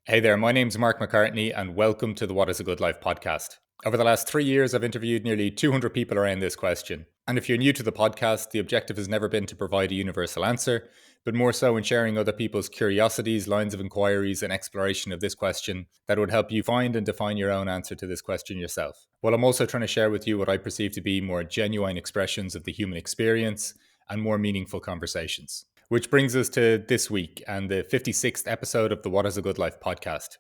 Hey there, my name's Mark McCartney, and welcome to the What is a Good Life podcast. Over the last 3 years, I've interviewed nearly 200 people around this question. And if you're new to the podcast, the objective has never been to provide a universal answer, but more so in sharing other people's curiosities, lines of inquiries, and exploration of this question that would help you find and define your own answer to this question yourself. While I'm also trying to share with you what I perceive to be more genuine expressions of the human experience and more meaningful conversations. Which brings us to this week and the 56th episode of the What is a Good Life podcast.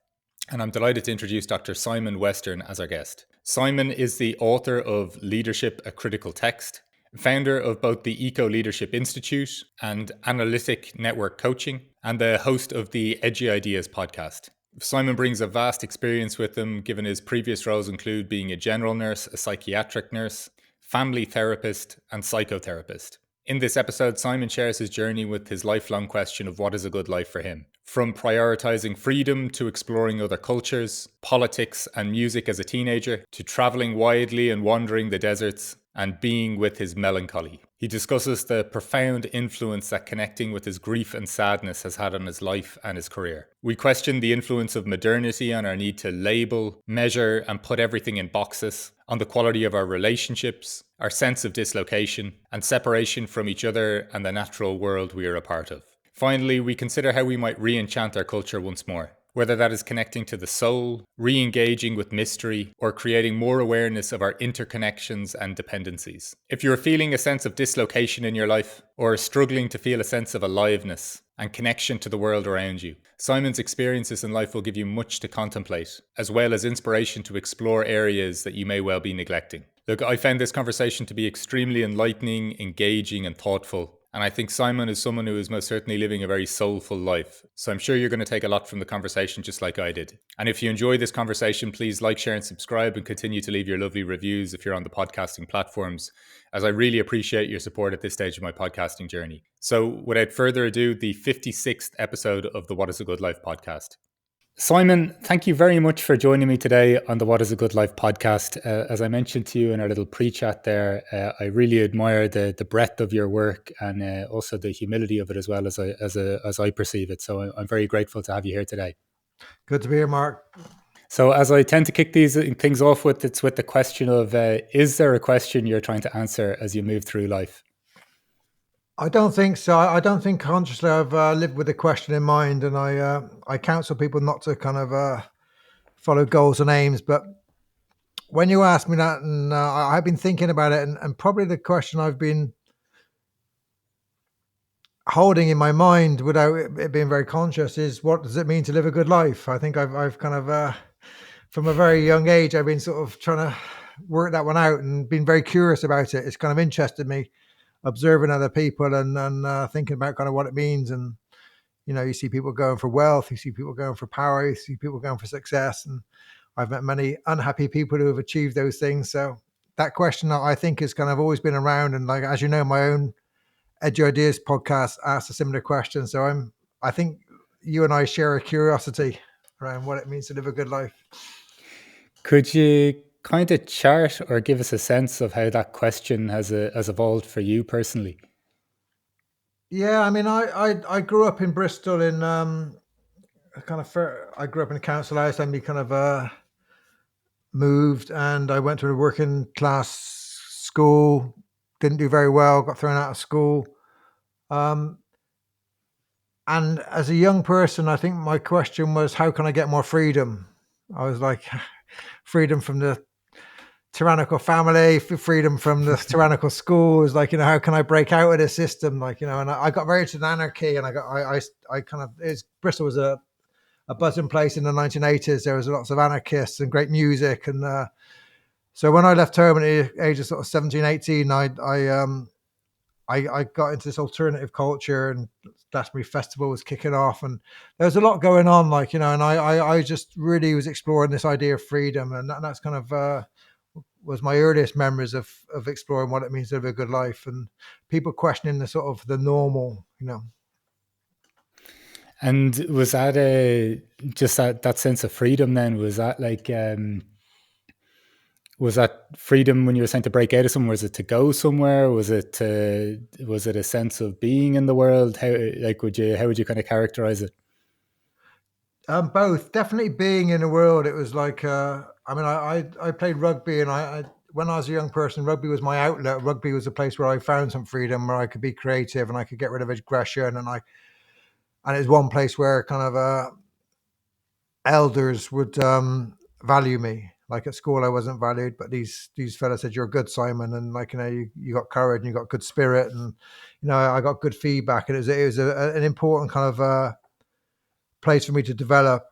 And I'm delighted to introduce Dr. Simon Western as our guest. Simon is the author of Leadership, a Critical Text, founder of both the Eco Leadership Institute and Analytic-Network Coaching, and the host of the Edgy Ideas podcast. Simon brings a vast experience with him, given his previous roles include being a general nurse, a psychiatric nurse, family therapist, and psychotherapist. In this episode, Simon shares his journey with his lifelong question of what is a good life for him. From prioritizing freedom to exploring other cultures, politics and music as a teenager, to traveling widely and wandering the deserts, and being with his melancholy. He discusses the profound influence that connecting with his grief and sadness has had on his life and his career. We question the influence of modernity on our need to label, measure, and put everything in boxes, on the quality of our relationships, our sense of dislocation, and separation from each other and the natural world we are a part of. Finally, we consider how we might re-enchant our culture once more, whether that is connecting to the soul, re-engaging with mystery, or creating more awareness of our interconnections and dependencies. If you're feeling a sense of dislocation in your life, or are struggling to feel a sense of aliveness and connection to the world around you, Simon's experiences in life will give you much to contemplate, as well as inspiration to explore areas that you may well be neglecting. Look, I found this conversation to be extremely enlightening, engaging, and thoughtful. And I think Simon is someone who is most certainly living a very soulful life. So I'm sure you're going to take a lot from the conversation just like I did. And if you enjoy this conversation, please like, share, and subscribe, and continue to leave your lovely reviews if you're on the podcasting platforms, as I really appreciate your support at this stage of my podcasting journey. So without further ado, the 56th episode of the What is a Good Life podcast. Simon, thank you very much for joining me today on the What is a Good Life podcast. As I mentioned to you in our little pre-chat there, I really admire the breadth of your work and also the humility of it as well as I perceive it. So I'm very grateful to have you here today. Good to be here, Mark. So as I tend to kick these things off with, it's with the question of, is there a question you're trying to answer as you move through life? I don't think so. I don't think consciously I've lived with a question in mind, and I counsel people not to kind of follow goals and aims. But when you ask me that, and I've been thinking about it, and probably the question I've been holding in my mind without it being very conscious is, what does it mean to live a good life? I think I've kind of from a very young age, I've been sort of trying to work that one out and been very curious about it. It's kind of interested me, observing other people and thinking about kind of what it means. And, you know, you see people going for wealth, you see people going for power, you see people going for success. And I've met many unhappy people who have achieved those things. So that question, I think, has kind of always been around. And like, as you know, my own Edgy Ideas podcast asked a similar question. So I think you and I share a curiosity around what it means to live a good life. Could you kind of chart or give us a sense of how that question has evolved for you personally? Yeah, I mean, I grew up in Bristol in I grew up in a council house, and we kind of moved, and I went to a working class school. Didn't do very well. Got thrown out of school. And as a young person, I think my question was, how can I get more freedom? I was like, freedom from the tyrannical family, freedom from the tyrannical schools. Like, you know, how can I break out of this system? Like, you know, and I got very into anarchy, and I kind of, Bristol was a buzzing place in the 1980s. There was lots of anarchists and great music. And so when I left home at the age of sort of 17, 18, I got into this alternative culture, and Glastonbury Festival was kicking off, and there was a lot going on, like, you know, and I just really was exploring this idea of freedom. And that's kind of was my earliest memories of exploring what it means to live a good life, and people questioning the sort of the normal, you know. And was that just that sense of freedom then? Was that like, was that freedom when you were saying to break out of somewhere? Was it to go somewhere? Was it a sense of being in the world? How would you kind of characterize it? Both. Definitely being in the world. It was like, I mean, I played rugby, and when I was a young person, rugby was my outlet. Rugby was a place where I found some freedom, where I could be creative and I could get rid of aggression, and it was one place where kind of elders would value me. Like at school, I wasn't valued, but these fellas said, "You're good, Simon," and like, you got courage and you got good spirit, and I got good feedback, and an important kind of place for me to develop.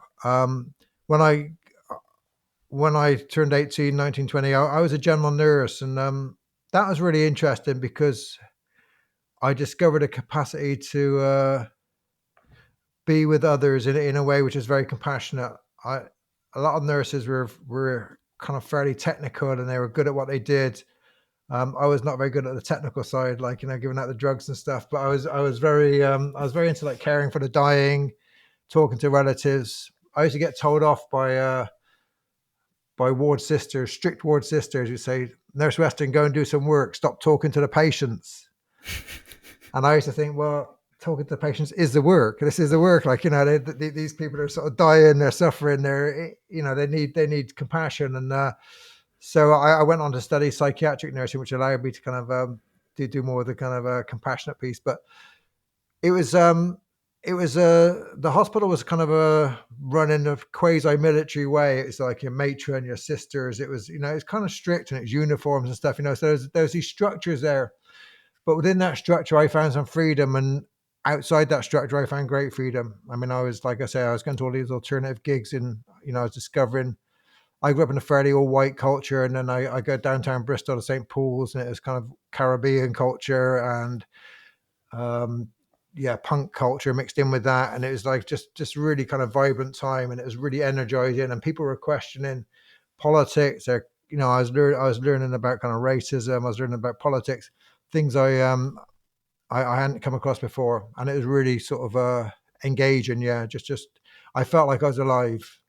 When I turned 18, 19, 20, I was a general nurse, and that was really interesting because I discovered a capacity to be with others in a way which is very compassionate. I A lot of nurses were kind of fairly technical, and they were good at what they did. I was not very good at the technical side, like giving out the drugs and stuff. But I was very into like caring for the dying, talking to relatives. I used to get told off by ward sisters, strict ward sisters, who say, "Nurse Weston, go and do some work. Stop talking to the patients." And I used to think, well, talking to the patients is the work. This is the work. Like, these people are sort of dying, they're suffering, they need compassion. And so I went on to study psychiatric nursing, which allowed me to kind of do more of the kind of compassionate piece. But it was the hospital was kind of a run in a quasi-military way. It's like your matron, your sisters. It was it's kind of strict, and it's uniforms and stuff. So there's these structures there, but within that structure, I found some freedom, and outside that structure, I found great freedom. I mean, I was, like I say, I was going to all these alternative gigs, and I was discovering. I grew up in a fairly all-white culture, and then I go downtown Bristol to St. Paul's, and it was kind of Caribbean culture, and um, yeah, punk culture mixed in with that, and it was like just really kind of vibrant time, and it was really energizing, and people were questioning politics. Or I was learning about kind of racism. I was learning about politics, things I hadn't come across before, and it was really sort of engaging. Yeah, just I felt like I was alive.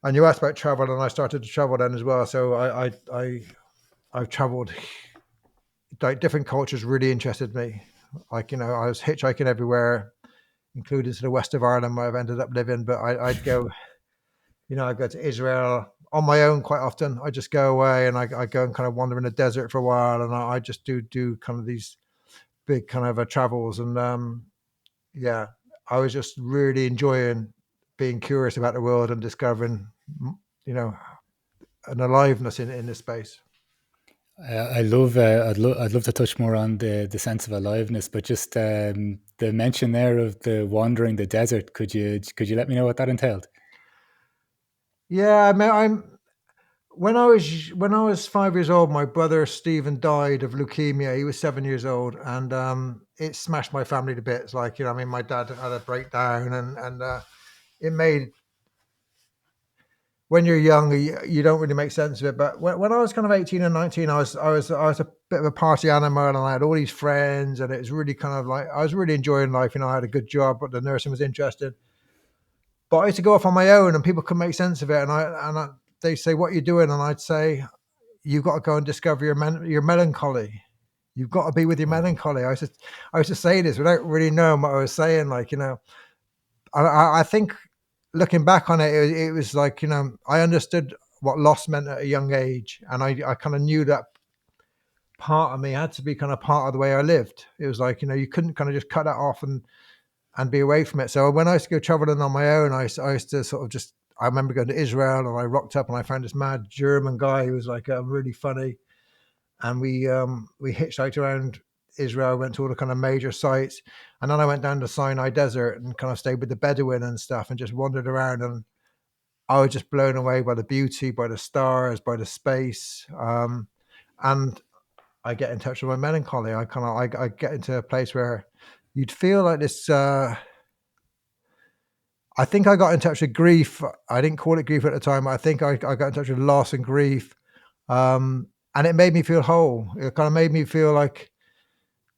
And you asked about travel, and I started to travel then as well. So I've traveled, like, different cultures really interested me. Like, I was hitchhiking everywhere, including to the west of Ireland where I've ended up living. But I'd go, I'd go to Israel on my own quite often. I just go away, and I go and kind of wander in the desert for a while, and I just do kind of these big kind of travels. And yeah, I was just really enjoying being curious about the world and discovering, you know, an aliveness in this space. I'd love to touch more on the sense of aliveness, but just the mention there of the wandering the desert. Could you let me know what that entailed? Yeah, I mean, when I was 5 years old, my brother Stephen died of leukemia. He was 7 years old, and it smashed my family to bits. Like, I mean, my dad had a breakdown, and it made, when you're young, you don't really make sense of it. But when I was kind of 18 and 19, I was a bit of a party animal, and I had all these friends, and it was really kind of like I was really enjoying life. I had a good job, but the nursing was interesting. But I used to go off on my own, and people couldn't make sense of it. They say, "What are you doing?" And I'd say, "You've got to go and discover your melancholy. You've got to be with your Wow. melancholy." I used to say this without really knowing what I was saying. Like, I think, looking back on it, it was like, I understood what loss meant at a young age, and I kind of knew that part of me had to be kind of part of the way I lived. It was like, you couldn't kind of just cut that off and be away from it. So when I used to go traveling on my own, I used to sort of just. I remember going to Israel, and I rocked up, and I found this mad German guy who was like really funny, and we hitchhiked around Israel, went to all the kind of major sites, and then I went down to Sinai Desert and kind of stayed with the Bedouin and stuff, and just wandered around, and I was just blown away by the beauty, by the stars, by the space, and I get in touch with my melancholy. I get into a place where you'd feel like this. I think I got in touch with grief. I didn't call it grief at the time. I think I got in touch with loss and grief, and it made me feel whole. It kind of made me feel like,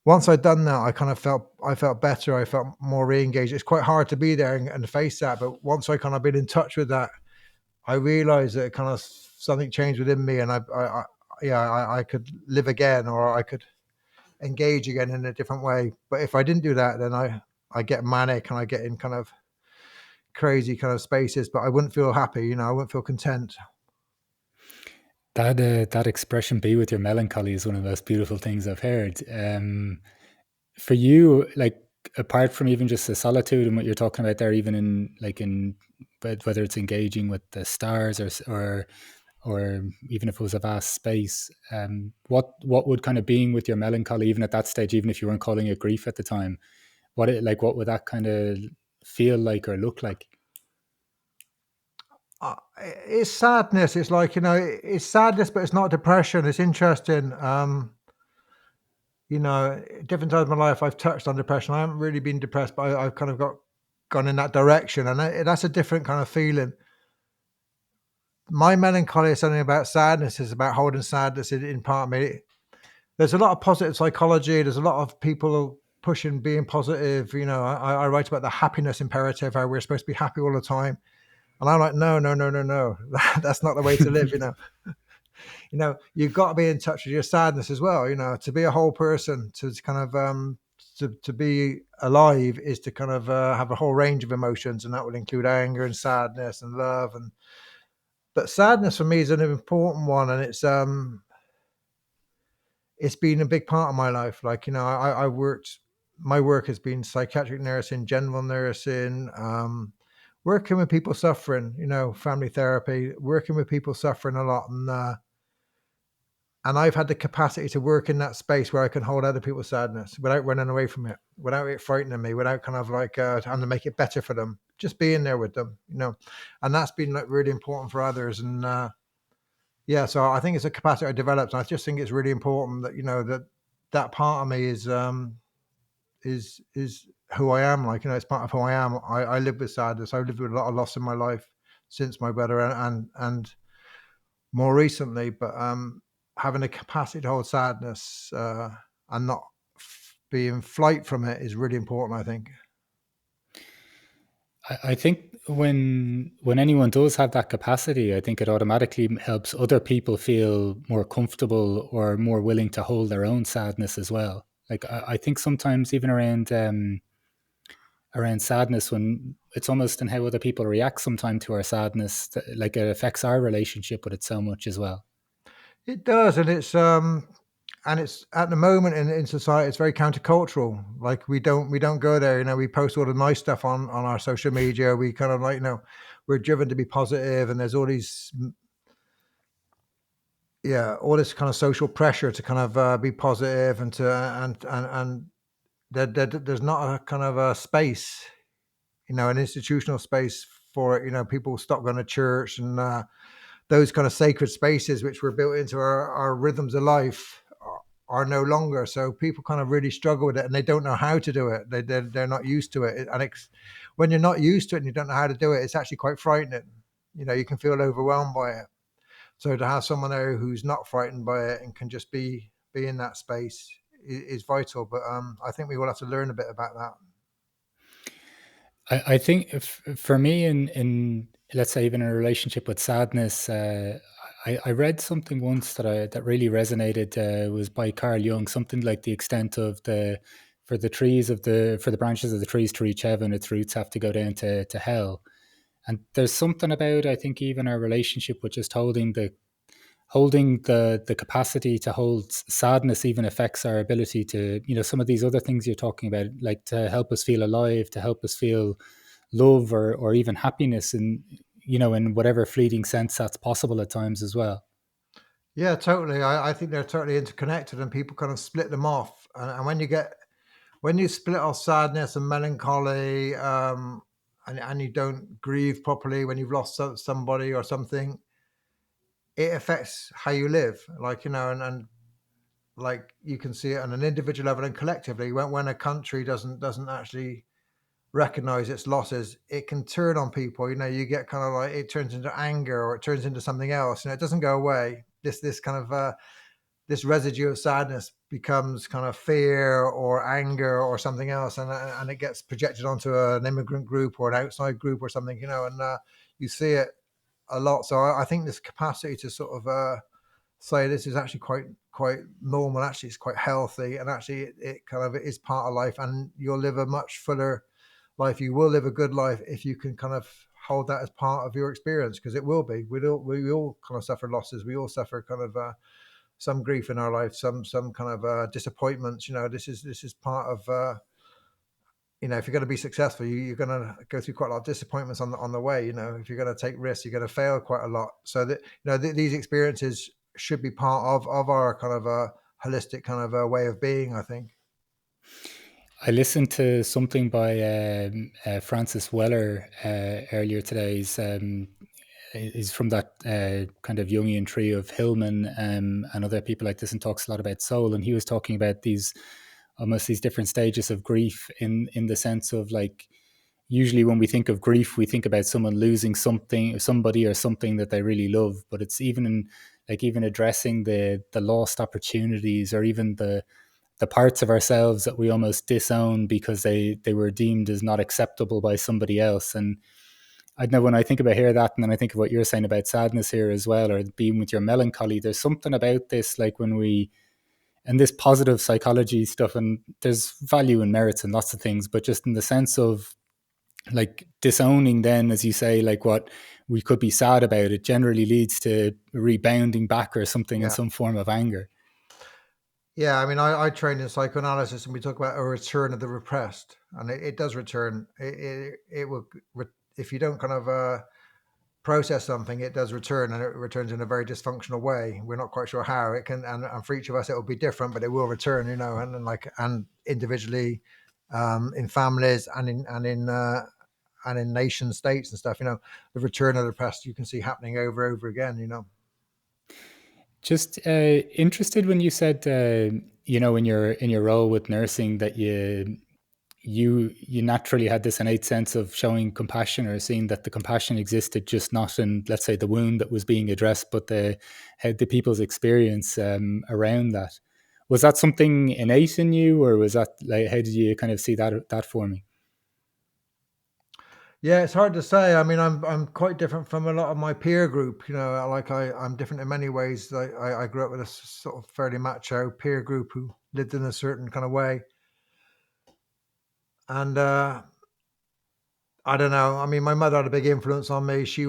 once I'd done that, I felt better. I felt more re-engaged. It's quite hard to be there and face that, but once I kind of been in touch with that, I realized that kind of something changed within me, and I could live again, or I could engage again in a different way. But if I didn't do that, then I get manic, and I get in kind of crazy kind of spaces, but I wouldn't feel happy. I wouldn't feel content. That expression, "be with your melancholy," is one of the most beautiful things I've heard. For you, like, apart from even just the solitude and what you're talking about there, even in whether it's engaging with the stars or even if it was a vast space, what would kind of being with your melancholy, even at that stage, even if you weren't calling it grief at the time, what would that kind of feel like or look like? It's sadness. It's like, it's sadness, but it's not depression. It's interesting. Different times of my life, I've touched on depression. I haven't really been depressed, but I've kind of gone in that direction, and that's a different kind of feeling. My melancholy is something about sadness. It's about holding sadness in part of me. There's a lot of positive psychology. There's a lot of people pushing being positive. I write about the happiness imperative, how we're supposed to be happy all the time. And I'm like, no, no, no, no, no. That's not the way to live. You've got to be in touch with your sadness as well. To be a whole person, to kind of to be alive is to kind of have a whole range of emotions, and that would include anger and sadness and love. But sadness for me is an important one, and it's been a big part of my life. Like, I worked. My work has been psychiatric nursing, general nursing, working with people suffering. Family therapy, working with people suffering a lot, and I've had the capacity to work in that space where I can hold other people's sadness without running away from it, without it frightening me, without kind of like trying to make it better for them. Just being there with them, and that's been like really important for others. And yeah, so I think it's a capacity I developed, and I just think it's really important that that part of me is who I am. Like, it's part of who I am. I live with sadness. I've lived with a lot of loss in my life since my brother and more recently, but having a capacity to hold sadness and not be in flight from it is really important, I think. I think when anyone does have that capacity, I think it automatically helps other people feel more comfortable or more willing to hold their own sadness as well. Like, I think sometimes even around sadness, when it's almost in how other people react sometimes to our sadness, like, it affects our relationship with it so much as well. It does, and it's at the moment in society, it's very countercultural. Like, we don't go there. We post all the nice stuff on our social media. We kind of like, we're driven to be positive, and there's all these, yeah, all this kind of social pressure to kind of be positive and to and there's not a kind of a space, an institutional space for it. People stop going to church, and those kind of sacred spaces which were built into our rhythms of life are no longer. So people kind of really struggle with it, and they don't know how to do it. They're not used to it, and when you're not used to it and you don't know how to do it, it's actually quite frightening. You can feel overwhelmed by it. So to have someone there who's not frightened by it and can just be in that space is vital. But I think we all have to learn a bit about that. I think for me, in let's say even in a relationship with sadness, I read something once that really resonated. Was by Carl Jung, something like the extent of the for the branches of the trees to reach heaven, its roots have to go down to hell. And there's something about, I think, even our relationship with just holding the capacity to hold sadness even affects our ability to, some of these other things you're talking about, like to help us feel alive, to help us feel love or even happiness, and in whatever fleeting sense that's possible at times as well. Yeah, totally. I think they're totally interconnected, and people kind of split them off. And when you split off sadness and melancholy, and you don't grieve properly when you've lost somebody or something, it affects how you live. Like, and like, you can see it on an individual level and collectively. When a country doesn't actually recognize its losses, it can turn on people. You get kind of like, it turns into anger, or it turns into something else. It doesn't go away. This kind of this residue of sadness becomes kind of fear or anger or something else, and it gets projected onto an immigrant group or an outside group or something. And you see it a lot. So I think this capacity to sort of say this is actually quite normal. Actually, it's quite healthy, and actually, it kind of is part of life, and you'll live a much fuller life, you will live a good life if you can kind of hold that as part of your experience, because it will be. We all kind of suffer losses. We all suffer kind of some grief in our life, some kind of disappointments. This is part of if you're going to be successful, you're going to go through quite a lot of disappointments on the way. If you're going to take risks, you're going to fail quite a lot. So that these experiences should be part of our kind of a holistic kind of a way of being, I think. I listened to something by Francis Weller earlier today. He's from that kind of Jungian tree of Hillman and other people like this, and talks a lot about soul. And he was talking about these different stages of grief in the sense of, like, usually when we think of grief, we think about someone losing somebody or something that they really love. But it's even addressing the lost opportunities, or even the parts of ourselves that we almost disown because they were deemed as not acceptable by somebody else. And I know, when I think about that, and then I think of what you're saying about sadness here as well, or being with your melancholy, there's something about this, like when we, and this positive psychology stuff, and there's value and merits and lots of things, but just in the sense of, like, disowning, then, as you say, like what we could be sad about, it generally leads to rebounding back or something in Yeah. some form of anger. Yeah, I mean, I trained in psychoanalysis, and we talk about a return of the repressed, and it does return. It will, if you don't kind of process something, it does return, and it returns in a very dysfunctional way. We're not quite sure how it can, and for each of us, it will be different, but it will return, and individually, in families, and in nation states and stuff. The return of the repressed you can see happening over and over again. Just interested when you said, in your role with nursing, that you naturally had this innate sense of showing compassion, or seeing that the compassion existed, just not in, let's say, the wound that was being addressed, but the people's experience around that. Was that something innate in you, or was that, like, how did you kind of see that forming? Yeah, it's hard to say. I mean, I'm quite different from a lot of my peer group. Like I'm different in many ways. I grew up with a sort of fairly macho peer group who lived in a certain kind of way, and I don't know. I mean, my mother had a big influence on me. She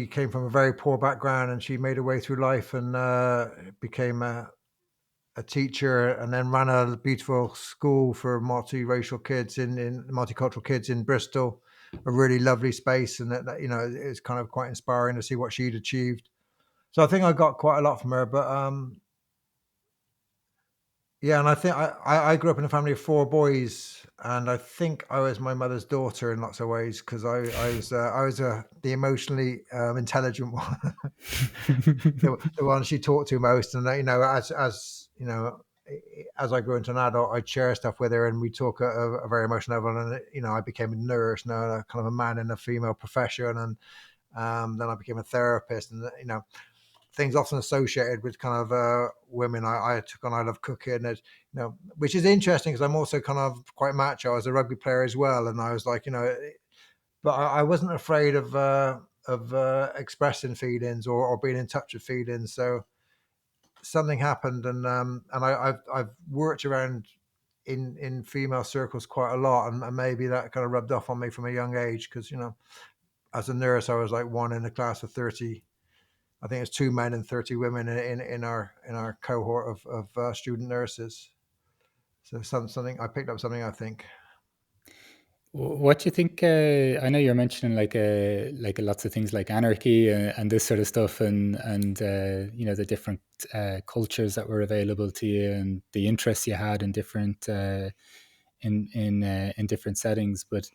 came from a very poor background, and she made her way through life, and became a teacher, and then ran a beautiful school for multiracial kids in multicultural kids in Bristol, a really lovely space. And it's kind of quite inspiring to see what she'd achieved. So I think I got quite a lot from her. But yeah, and I think I grew up in a family of four boys, and I think I was my mother's daughter in lots of ways, because I was the emotionally intelligent one, the one she talked to most. And as I grew into an adult, I share stuff with her, and we talk at a very emotional level. And I became a nurse, a kind of a man in a female profession, and then I became a therapist, and things often associated with kind of women. I took on I love cooking, and which is interesting, because I'm also kind of quite macho. I was a rugby player as well, and I was like, but I wasn't afraid of expressing feelings, or being in touch with feelings. So something happened, and I've worked around in female circles quite a lot, and maybe that kind of rubbed off on me from a young age, because as a nurse, I was like one in a class of 30. I think it's two men and 30 women in our cohort of student nurses. So something I picked up something, I think. What do you think? I know you're mentioning, like lots of things like anarchy and this sort of stuff, and the different cultures that were available to you, and the interests you had in different in different settings. But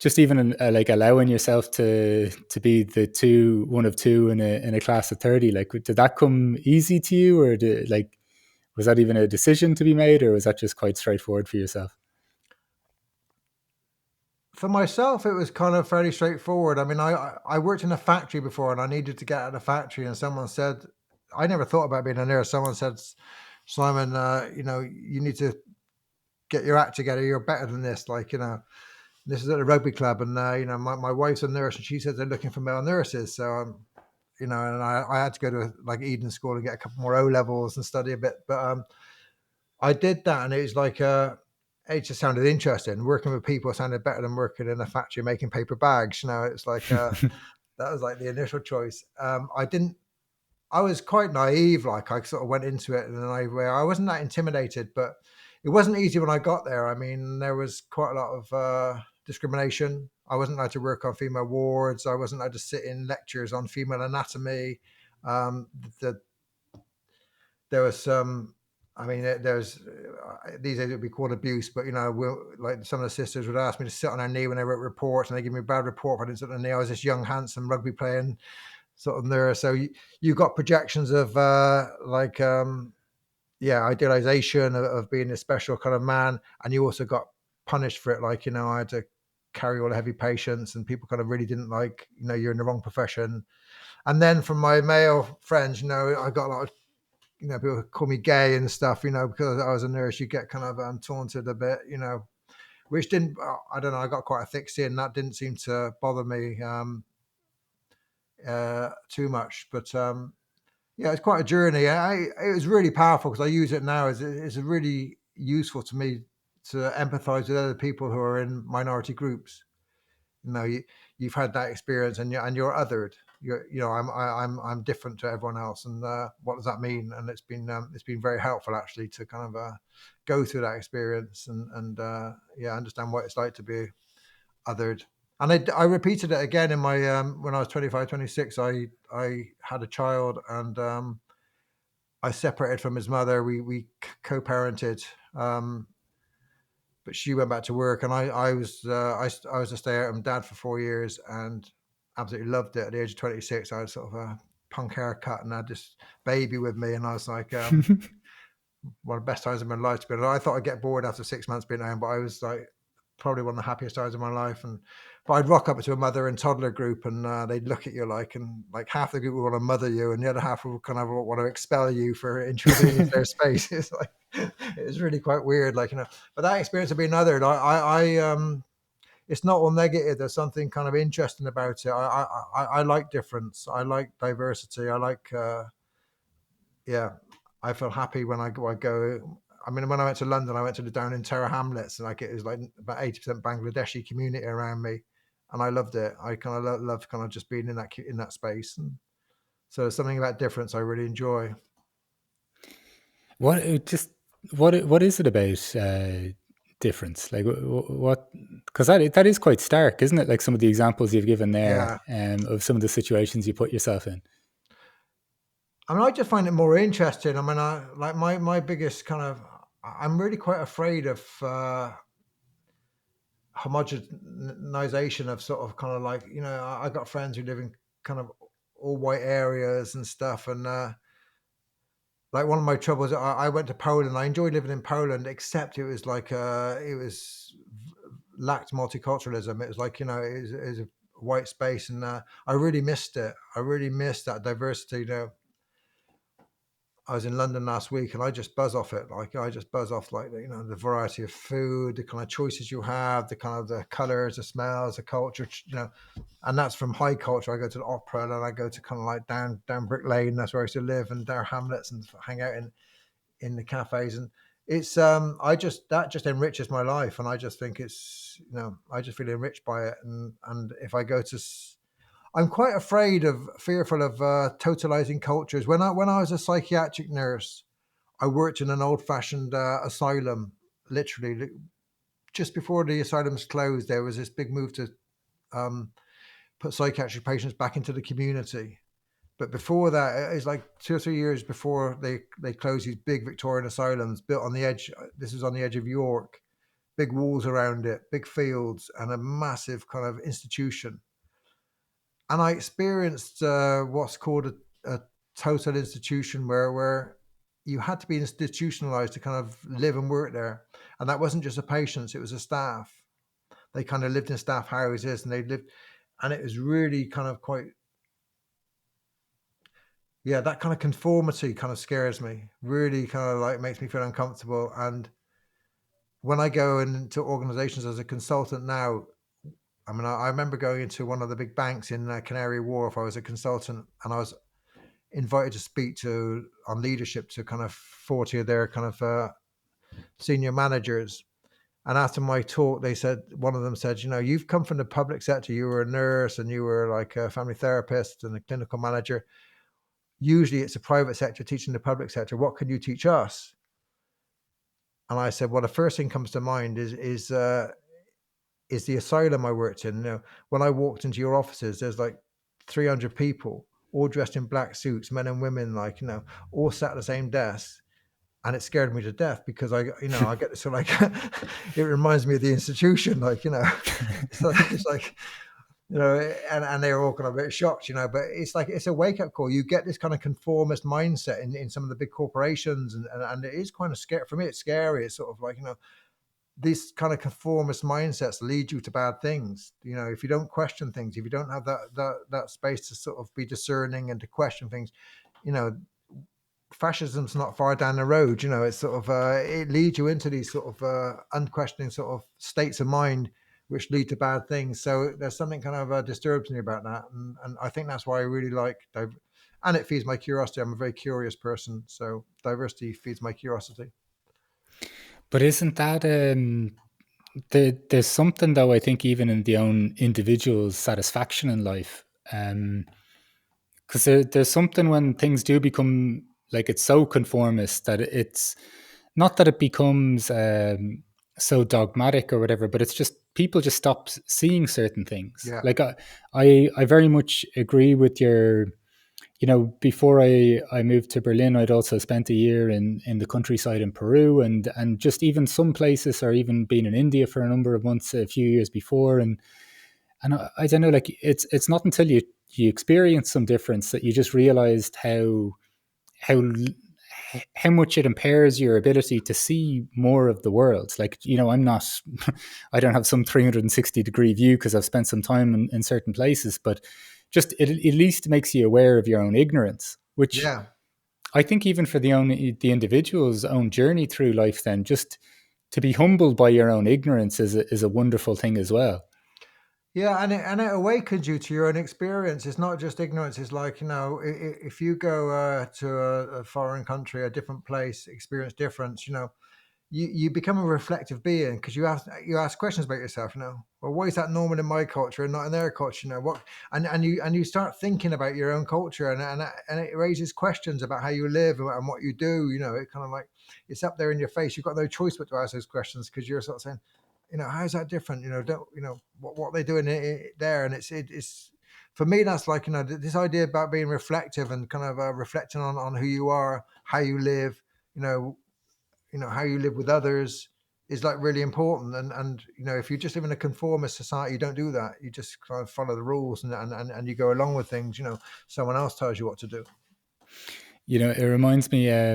just even like allowing yourself to be one of two in a class of 30, like, did that come easy to you, or was that even a decision to be made, or was that just quite straightforward for yourself? For myself, it was kind of fairly straightforward. I mean, I worked in a factory before, and I needed to get out of the factory, and someone said, I never thought about being a nurse. Someone said, Simon, you need to get your act together. You're better than this. Like, this is at a rugby club, and my wife's a nurse, and she said they're looking for male nurses. So and I had to go to like Eden School and get a couple more O levels and study a bit. But I did that, and it was like it just sounded interesting. Working with people sounded better than working in a factory making paper bags. It's like that was like the initial choice. I was quite naive. Like I sort of went into it in a naive way. I wasn't that intimidated, but it wasn't easy when I got there. I mean, there was quite a lot of discrimination. I wasn't allowed to work on female wards. I wasn't allowed to sit in lectures on female anatomy. Um, the, there was some. I mean, there's these days it would be called abuse, but like some of the sisters would ask me to sit on their knee when they wrote reports, and they give me a bad report if I didn't sit on their knee. I was this young, handsome rugby playing sort of there. So you got projections of idealization of being a special kind of man, and you also got punished for it. Like I had to carry all the heavy patients, and people kind of really didn't like you're in the wrong profession. And then from my male friends, I got a lot of people call me gay and stuff, because I was a nurse. You get kind of taunted a bit, which didn't. I don't know. I got quite a thick skin. That didn't seem to bother me too much, but yeah, it's quite a journey. It was really powerful because I use it now as it's really useful to me to empathize with other people who are in minority groups. You've had that experience, and you're othered. I'm different to everyone else, and what does that mean? And it's been very helpful actually to kind of go through that experience and understand what it's like to be othered. And I repeated it again in my when I was 25, 26. I had a child, and I separated from his mother. We co-parented, but she went back to work, and I was a stay-at-home dad for 4 years, and absolutely loved it. At the age of 26, I had sort of a punk haircut, and I had this baby with me, and I was like, one of the best times of my life. To be honest, I thought I'd get bored after 6 months being home, but I was like probably one of the happiest times of my life. But I'd rock up to a mother and toddler group, and they'd look at you and half the group would want to mother you, and the other half would kind of want to expel you for intruding into their space. It's like it was really quite weird, But that experience of being othered, it's not all negative. There's something kind of interesting about it. I like difference. I like diversity. I like yeah. I feel happy when I go. I mean, when I went to London, I went to the down in Terra Hamlets, and it was like about 80% Bangladeshi community around me, and I loved it. I kind of loved kind of just being in that space, and so there's something about difference I really enjoy. What is it about difference? Like what? Because that is quite stark, isn't it? Like some of the examples you've given there Yeah, of some of the situations you put yourself in. I mean, I just find it more interesting. I mean, I like my biggest kind of. I'm really quite afraid of homogenization of sort of kind of like I got friends who live in kind of all white areas and stuff, and like one of my troubles, I went to Poland. I enjoyed living in Poland, except it was like it was lacked multiculturalism. It was like it was a white space, and I really missed it. I really missed that diversity. I was in London last week, and I just buzz off it. Like I just buzz off like the variety of food, the kind of choices you have, the kind of the colors, the smells, the culture. And that's from high culture. I go to the opera, and I go to kind of like down Brick Lane. That's where I used to live, and down Hamlets, and hang out in the cafes. And it's that just enriches my life, and I just think it's I just feel enriched by it. And if I go to I'm quite fearful of totalizing cultures. When I was a psychiatric nurse, I worked in an old-fashioned asylum. Literally, just before the asylums closed, there was this big move to um, put psychiatric patients back into the community. But before that, it's like 2 or 3 years before they closed these big Victorian asylums built on the edge. This was on the edge of York, big walls around it, big fields, and a massive kind of institution. And I experienced what's called a total institution where you had to be institutionalized to kind of live and work there. And that wasn't just a patients, it was a staff. They kind of lived in staff houses, and and it was really kind of quite, yeah, that kind of conformity kind of scares me, really kind of like makes me feel uncomfortable. And when I go into organizations as a consultant now, I mean, I remember going into one of the big banks in Canary Wharf. I was a consultant, and I was invited to speak to on leadership to kind of 40 of their kind of senior managers. And after my talk, one of them said, you've come from the public sector. You were a nurse and you were like a family therapist and a clinical manager. Usually it's a private sector teaching the public sector. What can you teach us? And I said, well, the first thing comes to mind is the asylum I worked in. When I walked into your offices, there's like 300 people, all dressed in black suits, men and women, like, all sat at the same desk. And it scared me to death because I get this like, it reminds me of the institution, like, it's like, and they were all kind of a bit shocked, but it's like, it's a wake up call. You get this kind of conformist mindset in some of the big corporations, and it is kind of scary. For me, it's scary. It's sort of like, these kind of conformist mindsets lead you to bad things. If you don't question things, if you don't have that space to sort of be discerning and to question things, you know, fascism's not far down the road. It's sort of it leads you into these sort of unquestioning sort of states of mind which lead to bad things. So there's something kind of disturbs me about that, and I think that's why I really like and it feeds my curiosity. I'm a very curious person, so diversity feeds my curiosity. But isn't that there's something though, I think, even in the own individual's satisfaction in life, because there's something when things do become like, it's so conformist that it's not that it becomes so dogmatic or whatever, but it's just people just stop seeing certain things. Yeah. Like I very much agree with your, before I moved to Berlin, I'd also spent a year in the countryside in Peru, and just even some places, or even been in India for a number of months a few years before. And I don't know, like, it's not until you experience some difference that you just realized how how much it impairs your ability to see more of the world. Like, I'm not, I don't have some 360-degree view because I've spent some time in certain places, but just it at least makes you aware of your own ignorance, which Yeah. I think even for the individual's own journey through life, then just to be humbled by your own ignorance is a wonderful thing as well. Yeah, and it awakens you to your own experience. It's not just ignorance. It's like, if you go to a foreign country, a different place, experience difference, you become a reflective being because you ask questions about yourself. Well, why is that normal in my culture and not in their culture? What, and you start thinking about your own culture, and it raises questions about how you live and what you do. It kind of like, it's up there in your face. You've got no choice but to ask those questions because you're sort of saying, how's that different? Don't what they doing there? And it's for me, that's like, this idea about being reflective and kind of reflecting on who you are, how you live, you know how you live with others is like really important. And if you just live in a conformist society, you don't do that. You just kind of follow the rules and you go along with things. Someone else tells you what to do. It reminds me. I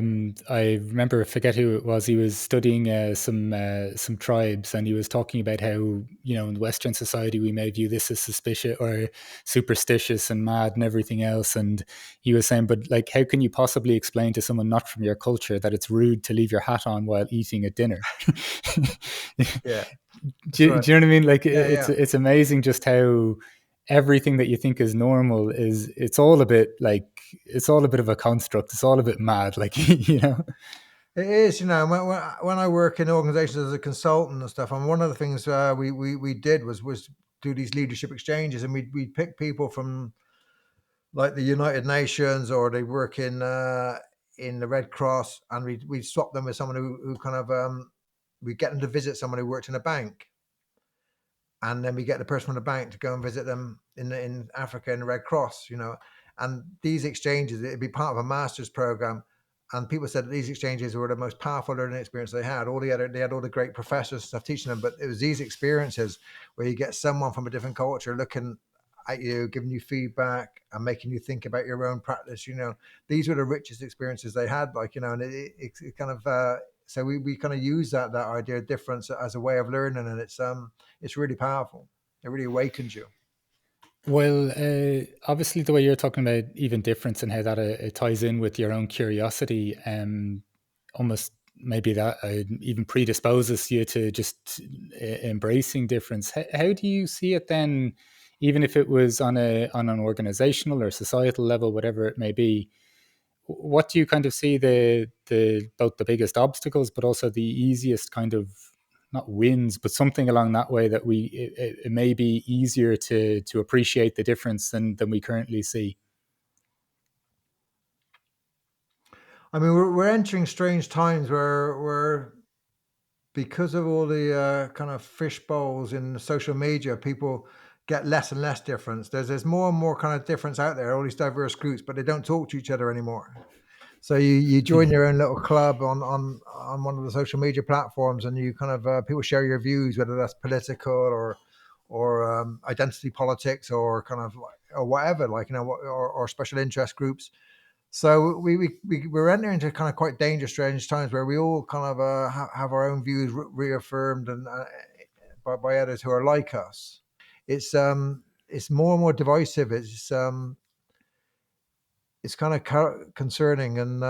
remember, I forget who it was. He was studying some tribes, and he was talking about how, in Western society we may view this as suspicious or superstitious and mad and everything else. And he was saying, but like, how can you possibly explain to someone not from your culture that it's rude to leave your hat on while eating at dinner? Yeah, do, that's you, right. do you know what I mean? Like, Yeah, it's amazing just how everything that you think is normal it's all a bit like, it's all a bit of a construct. It's all a bit mad, like, it is. When I work in organizations as a consultant and stuff, and one of the things we did was do these leadership exchanges, and we pick people from like the United Nations, or they work in the Red Cross, and we swap them with someone who kind of we get them to visit someone who worked in a bank, and then we get the person from the bank to go and visit them in Africa in the Red Cross. And these exchanges, it'd be part of a master's program. And people said that these exchanges were the most powerful learning experience they had. They had all the great professors and stuff teaching them, but it was these experiences where you get someone from a different culture looking at you, giving you feedback and making you think about your own practice. These were the richest experiences they had. Like, and it kind of so we kind of use that idea of difference as a way of learning, and it's really powerful. It really awakens you. Well, obviously, the way you're talking about even difference and how that it ties in with your own curiosity, almost maybe that even predisposes you to just embracing difference. How do you see it then, even if it was on an organizational or societal level, whatever it may be? What do you kind of see the both the biggest obstacles, but also the easiest kind of not wins, but something along that way, that it may be easier to appreciate the difference than we currently see. I mean, we're entering strange times where because of all the kind of fish bowls in social media, people get less and less difference. There's more and more kind of difference out there, all these diverse groups, but they don't talk to each other anymore. So you join your own little club on one of the social media platforms, and you kind of people share your views, whether that's political or identity politics or kind of or whatever, like or special interest groups. So we're entering into kind of quite dangerous, strange times where we all kind of have our own views reaffirmed and by others who are like us. It's more and more divisive. It's kind of concerning, and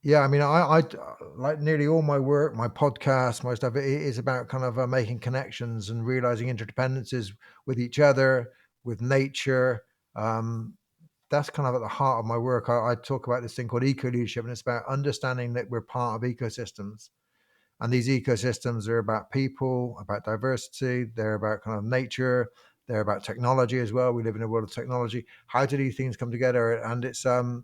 yeah, I mean, I like nearly all my work, my podcast, my stuff. It is about kind of making connections and realizing interdependencies with each other, with nature. That's kind of at the heart of my work. I talk about this thing called eco leadership, and it's about understanding that we're part of ecosystems. And these ecosystems are about people, about diversity, they're about kind of nature, they're about technology as well. We live in a world of technology. How do these things come together? And it's a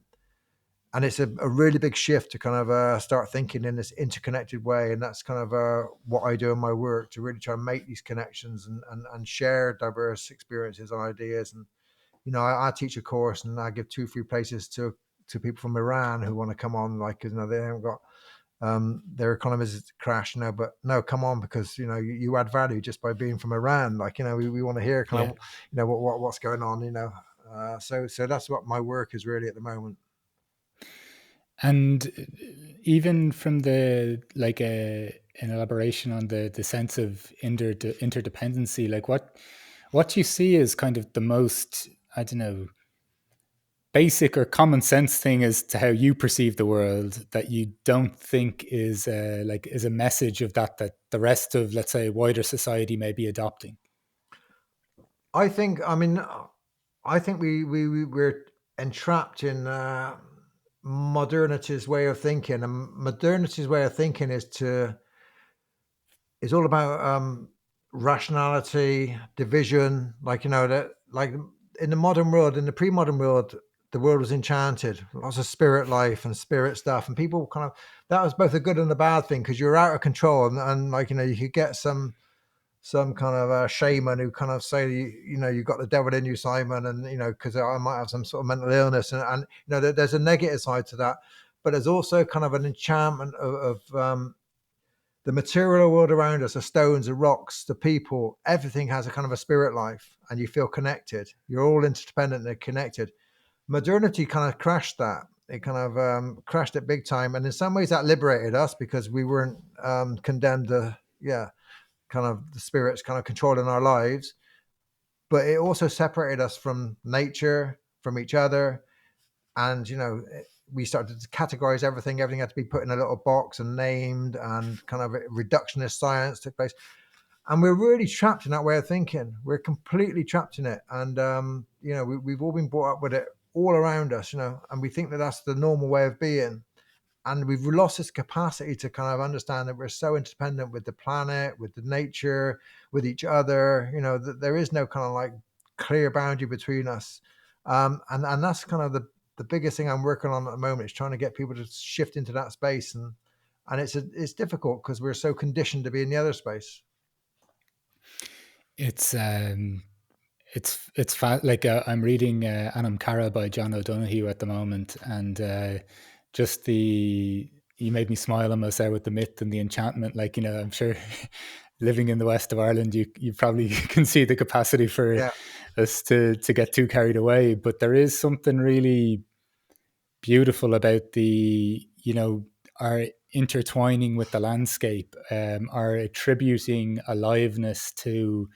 really big shift to kind of start thinking in this interconnected way. And that's kind of what I do in my work, to really try and make these connections and share diverse experiences and ideas. And I teach a course, and I give 2 free places to people from Iran who want to come on, like, because they haven't got their economies has crashed now, but no, come on, because you add value just by being from Iran. Like, we want to hear kind Yeah. of what's going on. So that's what my work is really at the moment. And even from the like an elaboration on the sense of interdependency, like what do you see as kind of the most, I don't know, basic or common sense thing as to how you perceive the world, that you don't think is is a message of that the rest of, let's say, wider society may be adopting? I think we're entrapped in modernity's way of thinking, and modernity's way of thinking is all about rationality, division. Like, that, like, in the modern world, in the pre-modern world, the world was enchanted, lots of spirit life and spirit stuff, and people kind of, that was both a good and a bad thing, because you're out of control, and like, you could get some kind of a shaman who kind of say, you've got the devil in you, Simon, and because I might have some sort of mental illness, and there's a negative side to that, but there's also kind of an enchantment of the material world around us, the stones, the rocks, the people, everything has a kind of a spirit life, and you feel connected. You're all interdependent and connected. Modernity kind of crashed that. It kind of crashed it big time, and in some ways that liberated us, because we weren't condemned to, kind of the spirits kind of controlling our lives. But it also separated us from nature, from each other, and we started to categorize everything. Everything had to be put in a little box and named, and kind of reductionist science took place. And we're really trapped in that way of thinking. We're completely trapped in it, and we've all been brought up with it all around us, and we think that that's the normal way of being. And we've lost this capacity to kind of understand that we're so interdependent with the planet, with the nature, with each other. That there is no kind of like clear boundary between us. And that's kind of the biggest thing I'm working on at the moment, is trying to get people to shift into that space. And it's difficult, because we're so conditioned to be in the other space. It's like I'm reading Anam Cara by John O'Donoghue at the moment, and just the you made me smile almost there with the myth and the enchantment. Like, I'm sure living in the west of Ireland, you probably can see the capacity for Yeah. us to get too carried away. But there is something really beautiful about the our intertwining with the landscape, our attributing aliveness to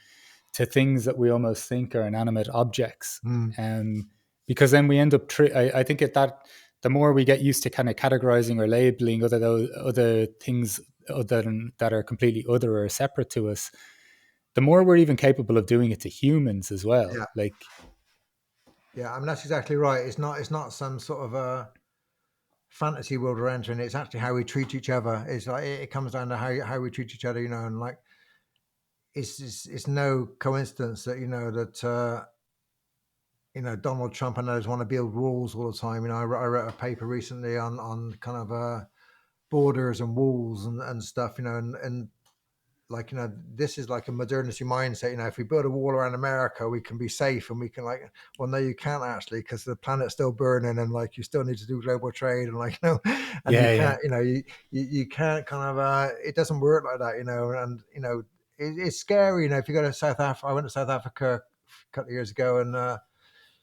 things that we almost think are inanimate objects. Mm. Because then we end up, I think that the more we get used to kind of categorizing or labeling other things that are completely other or separate to us, the more we're even capable of doing it to humans as well. Yeah. Like, Yeah. I mean, that's exactly right. It's not some sort of fantasy world we're entering. It's actually how we treat each other. It's like it comes down to how we treat each other, and like it's no coincidence that Donald Trump and others want to build walls all the time. I wrote a paper recently on kind of borders and walls and stuff. And like this is like a modernity mindset. If we build a wall around America, we can be safe, and we can like, well, no, you can't actually, because the planet's still burning, and like you still need to do global trade, and like and you Yeah, yeah, can't, you can't kind of it doesn't work like that, and it's scary. If you go to South Africa, I went to South Africa a couple of years ago, and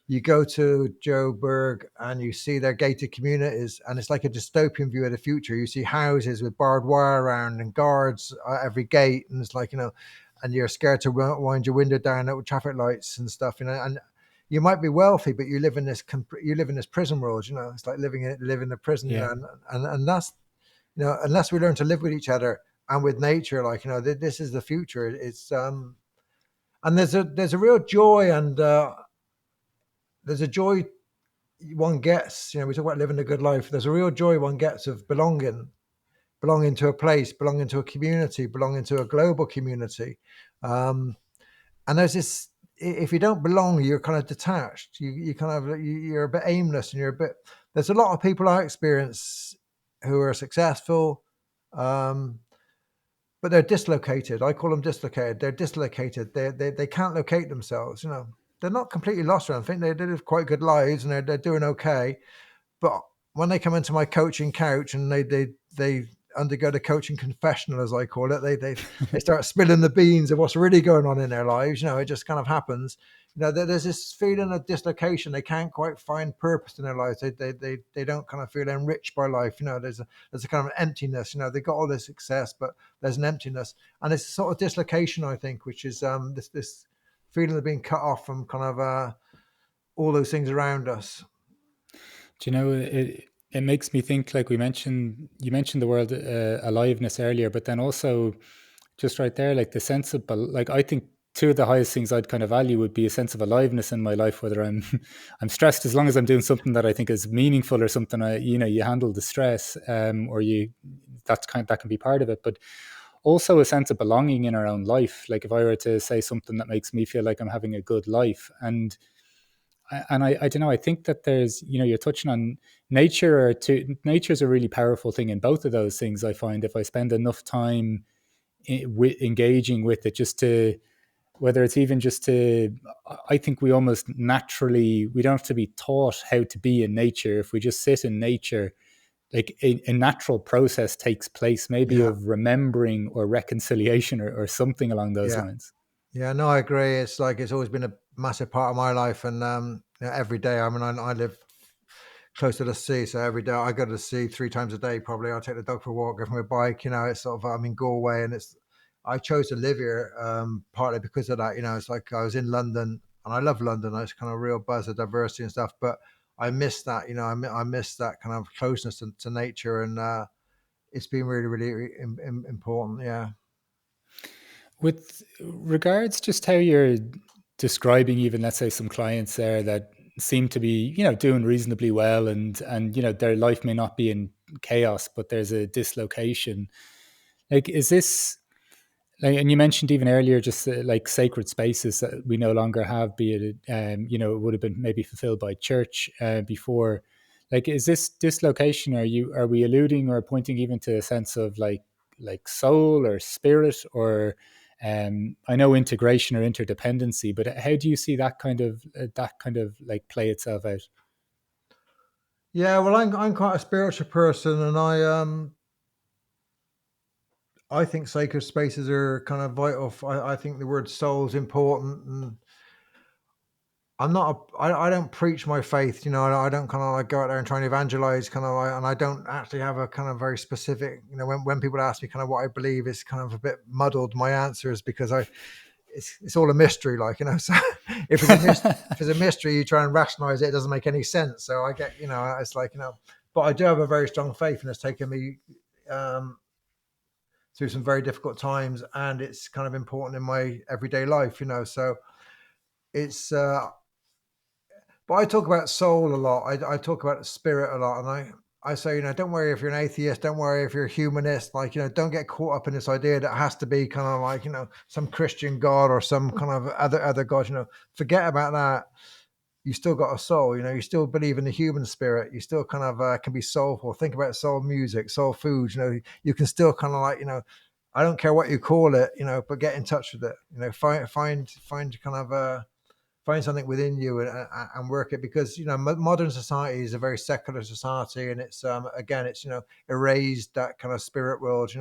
you go to Joburg and you see their gated communities, and it's like a dystopian view of the future. You see houses with barbed wire around and guards at every gate, and it's like, and you're scared to wind your window down at traffic lights and stuff, and you might be wealthy, but you live in this prison world. It's like living in a prison, yeah. and that's, unless we learn to live with each other and with nature, like, this is the future. It's and there's a real joy, and there's a joy one gets. We talk about living a good life. There's a real joy one gets of belonging to a place, belonging to a community, belonging to a global community. And there's this, if you don't belong, you're kind of detached. You're a bit aimless, and there's a lot of people I experience who are successful, but they're dislocated. I call them dislocated. They're dislocated. They can't locate themselves. They're not completely lost or anything. They live quite good lives, and they're doing okay. But when they come into my coaching couch and they undergo the coaching confessional, as I call it, they start spilling the beans of what's really going on in their lives. It just kind of happens. There's this feeling of dislocation. They can't quite find purpose in their lives. They don't kind of feel enriched by life. There's a kind of emptiness. They got all this success, but there's an emptiness, and it's a sort of dislocation, I think, which is this feeling of being cut off from kind of all those things around us. Do you know, it makes me think, like you mentioned the word aliveness earlier, but then also just right there, like the sense of, like, I think two of the highest things I'd kind of value would be a sense of aliveness in my life, whether I'm I'm stressed, as long as I'm doing something that I think is meaningful, or something you handle the stress, or that can be part of it. But also a sense of belonging in our own life. Like if I were to say something that makes me feel like I'm having a good life, and I don't know, I think that there's, you're touching on nature, nature's a really powerful thing in both of those things. I find if I spend enough time engaging with it, just to, whether it's even just to, I think we almost naturally, we don't have to be taught how to be in nature. If we just sit in nature, like a natural process takes place, maybe Yeah, of remembering or reconciliation, or something along those yeah. lines. Yeah, no, I agree. It's like it's always been a massive part of my life, and every day. I mean, I live close to the sea, so every day I go to the sea 3 times a day. Probably I'll take the dog for a walk, go for my bike. It's sort of, I'm in Galway, and I chose to live here partly because of that. It's like I was in London, and I love London. It's kind of real buzz of diversity and stuff, but I miss that. I miss that kind of closeness to nature, and it's been really, really important. Yeah. With regards just how you're describing, even let's say some clients there that seem to be, doing reasonably well, and their life may not be in chaos, but there's a dislocation. Like, is this, like, and you mentioned even earlier, just like sacred spaces that we no longer have, be it, it would have been maybe fulfilled by church before. Like, is this dislocation? Are we alluding or pointing even to a sense of like soul or spirit, or I know integration or interdependency, but how do you see that kind of like play itself out? Yeah, well, I'm quite a spiritual person, and I think sacred spaces are kind of vital. I think the word soul is important, and I don't preach my faith. I don't kind of like go out there and try and evangelize, kind of like, and I don't actually have a kind of very specific. When people ask me kind of what I believe, is kind of a bit muddled, my answers, because it's all a mystery, like, so if it's a mystery, you try and rationalize it, it doesn't make any sense. So I get, it's like, but I do have a very strong faith, and it's taken me um through some very difficult times, and it's kind of important in my everyday life. So it's but I talk about soul a lot. I talk about spirit a lot, and I say, don't worry if you're an atheist, don't worry if you're a humanist, like, don't get caught up in this idea that it has to be kind of like, some Christian God or some kind of other God, forget about that. You still got a soul, you still believe in the human spirit. You still kind of can be soulful. Think about soul music, soul food, you can still kind of like, I don't care what you call it, but get in touch with it, find kind of, find something within you and work it, because modern society is a very secular society, and it's again it's erased that kind of spirit world.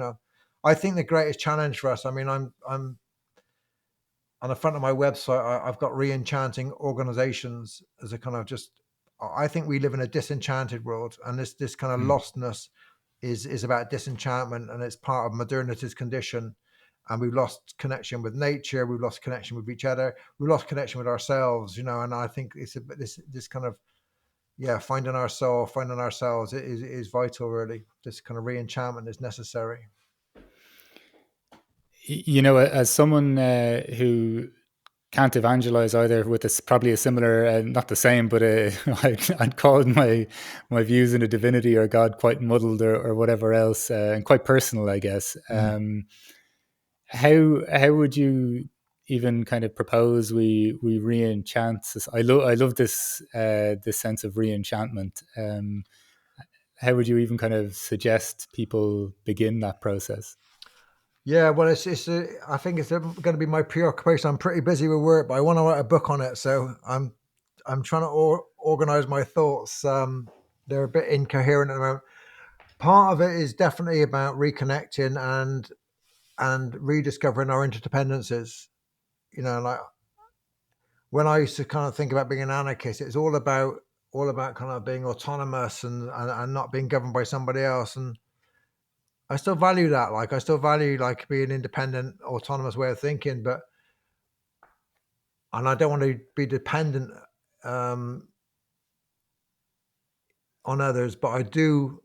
I think the greatest challenge for us, I mean, I'm on the front of my website, I've got re-enchanting organizations as a kind of just, I think we live in a disenchanted world, and this kind of Mm. lostness is about disenchantment, and it's part of modernity's condition. And we've lost connection with nature, we've lost connection with each other, we've lost connection with ourselves, and I think it's this kind of, yeah, finding our soul, finding ourselves is vital, really. This kind of re-enchantment is necessary. As someone who can't evangelize either, with this probably a similar, not the same, but I'd call my views in a divinity or God quite muddled, or whatever else, and quite personal, I guess. How would you even kind of propose we re-enchant this? I love this sense of re-enchantment. How would you even kind of suggest people begin that process? Yeah, well, I think it's going to be my preoccupation. I'm pretty busy with work, but I want to write a book on it, so I'm trying to organize my thoughts. They're a bit incoherent at the moment. Part of it is definitely about reconnecting and rediscovering our interdependencies. Like when I used to kind of think about being an anarchist, it's all about kind of being autonomous and not being governed by somebody else. And I still value that. Like I still value like being independent, autonomous way of thinking, and I don't want to be dependent um, on others, but I do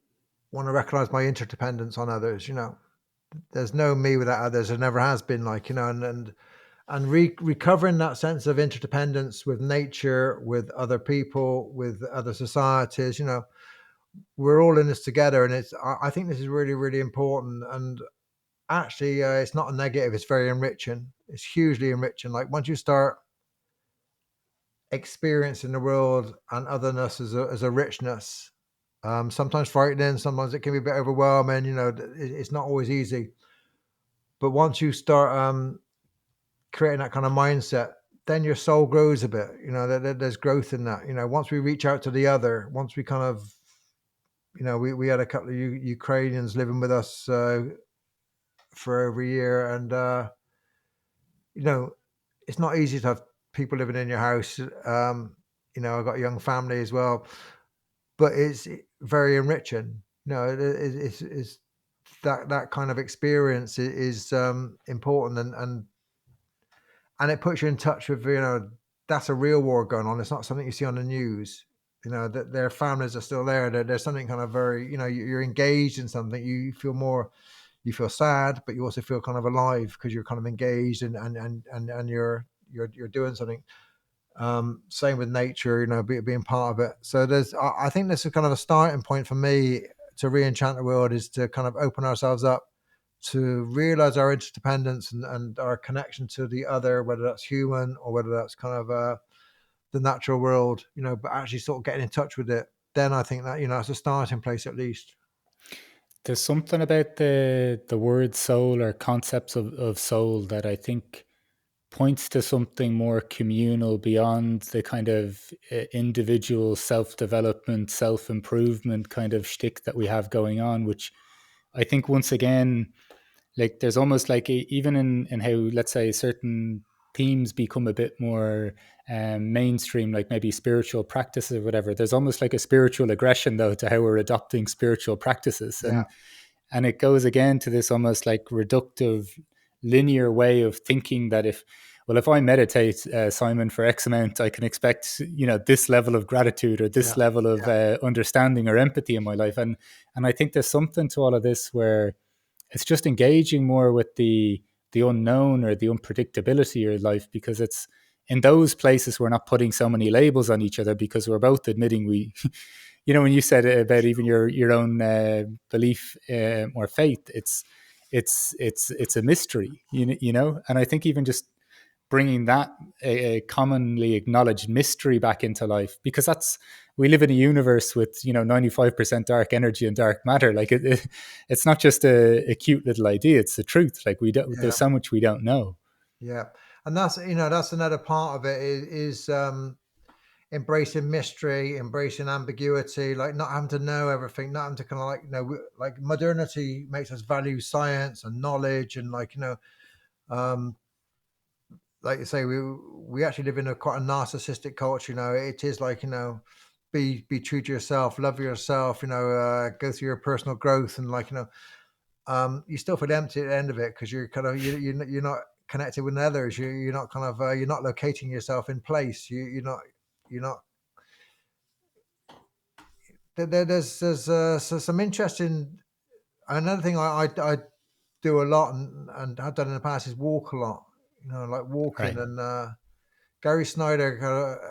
want to recognize my interdependence on others. There's no me without others. There never has been. Like and recovering that sense of interdependence with nature, with other people, with other societies. We're all in this together, and I think this is really, really important. And actually, it's not a negative. It's very enriching. It's hugely enriching. Like once you start experiencing the world and otherness as a richness, sometimes frightening, sometimes it can be a bit overwhelming. It's not always easy. But once you start creating that kind of mindset, then your soul grows a bit. There's growth in that. Once we reach out to the other, once we kind of, we had a couple of Ukrainians living with us for over a year, and you know, it's not easy to have people living in your house. I've got a young family as well, but it's very enriching. It's that kind of experience is important, and it puts you in touch with, that's a real war going on. It's not something you see on the news. That their families are still there. There's something kind of very, you're engaged in something. You feel sad, but you also feel kind of alive because you're kind of engaged and you're doing something. Same with nature, being part of it. So I think this is kind of a starting point for me to re-enchant the world, is to kind of open ourselves up to realize our interdependence and our connection to the other, whether that's human or whether that's kind of the natural world, but actually sort of getting in touch with it. Then I think that, it's a starting place at least. There's something about the word soul, or concepts of soul, that I think points to something more communal beyond the kind of individual self-development, self-improvement kind of shtick that we have going on, which I think once again, like there's almost like even in how, let's say, certain themes become a bit more mainstream, like maybe spiritual practices or whatever, there's almost like a spiritual aggression though to how we're adopting spiritual practices. Yeah. And it goes again to this almost like reductive linear way of thinking that if I meditate, Simon, for X amount, I can expect, this level of gratitude or Yeah. this level of Yeah. understanding or empathy in my life. And I think there's something to all of this where it's just engaging more with the unknown or the unpredictability of life, because in those places, we're not putting so many labels on each other because we're both admitting we, when you said about even your own belief or faith, it's a mystery, and I think even just bringing that a commonly acknowledged mystery back into life, because we live in a universe with 95% dark energy and dark matter. Like it's not just a cute little idea, it's the truth. Like Yeah. there's so much we don't know. Yeah, and that's another part of it is embracing mystery, embracing ambiguity, like not having to know everything, not having to kind of like modernity makes us value science and knowledge, and um, like you say, we actually live in a quite a narcissistic culture. It is like be true to yourself, love yourself, go through your personal growth, and you still feel empty at the end of it because you're kind of you're not connected with others. You're not kind of you're not locating yourself in place. You're not. There's some interesting. Another thing I do a lot and have done in the past is walk a lot. Like walking, Right. and Gary Snyder,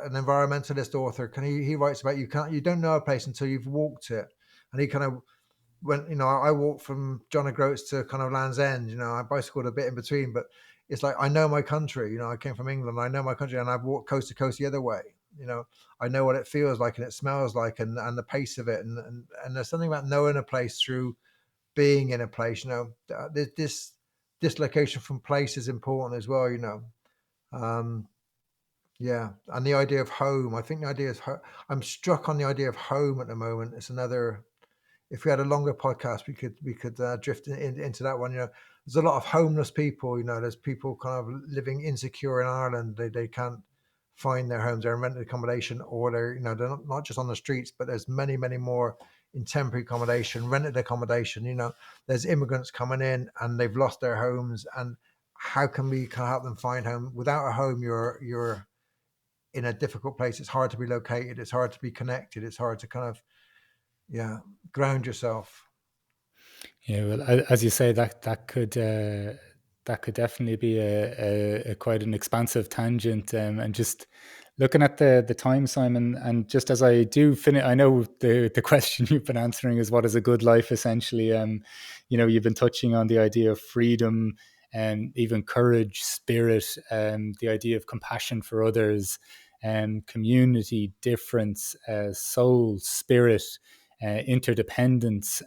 an environmentalist author, he writes about you don't know a place until you've walked it, and he kind of I walked from John O'Groats to kind of Land's End. I bicycled a bit in between, but it's like I know my country. I came from England. I know my country, and I've walked coast to coast the other way. I know what it feels like and it smells like, and the pace of it, and there's something about knowing a place through being in a place. This dislocation from place is important as well. Um, yeah, and the idea of home. I think the idea is I'm struck on the idea of home at the moment. It's another. If we had a longer podcast, we could drift into that one. There's a lot of homeless people. There's people kind of living insecure in Ireland. They can't find their homes. They're in rented accommodation, or they're not just on the streets, but there's many more in temporary accommodation, rented accommodation. There's immigrants coming in and they've lost their homes. And how can we kind of help them find home? Without a home, you're in a difficult place. It's hard to be located. It's hard to be connected. It's hard to kind of ground yourself. Yeah, well, as you say, that could definitely be a quite an expansive tangent, and just looking at the time, Simon, and just as I do finish, I know the question you've been answering is what is a good life, essentially. You've been touching on the idea of freedom and even courage, spirit, the idea of compassion for others, community, difference, soul, spirit, interdependence.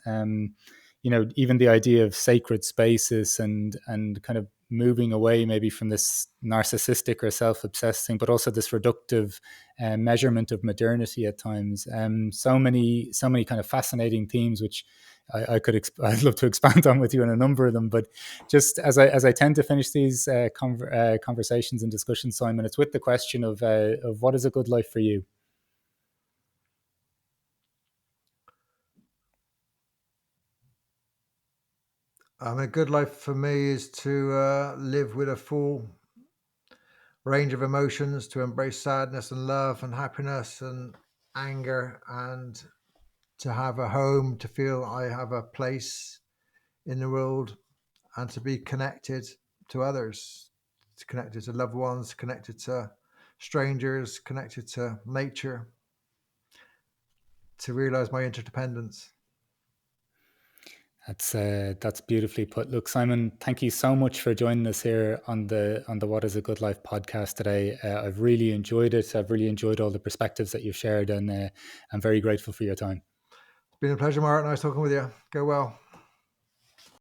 Even the idea of sacred spaces and kind of moving away maybe from this narcissistic or self-obsessed thing, but also this reductive measurement of modernity at times. So many kind of fascinating themes, which I'd love to expand on with you on a number of them. But just as I tend to finish these conversations and discussions, Simon, it's with the question of what is a good life for you? A good life for me is to live with a full range of emotions, to embrace sadness and love and happiness and anger, and to have a home, to feel I have a place in the world, and to be connected to others, to connected to loved ones, connected to strangers, connected to nature, to realize my interdependence. That's beautifully put. Look, Simon, thank you so much for joining us here on the What Is a Good Life podcast today. I've really enjoyed it. I've really enjoyed all the perspectives that you've shared, and I'm very grateful for your time. It's been a pleasure, Martin. Nice talking with you. Go well.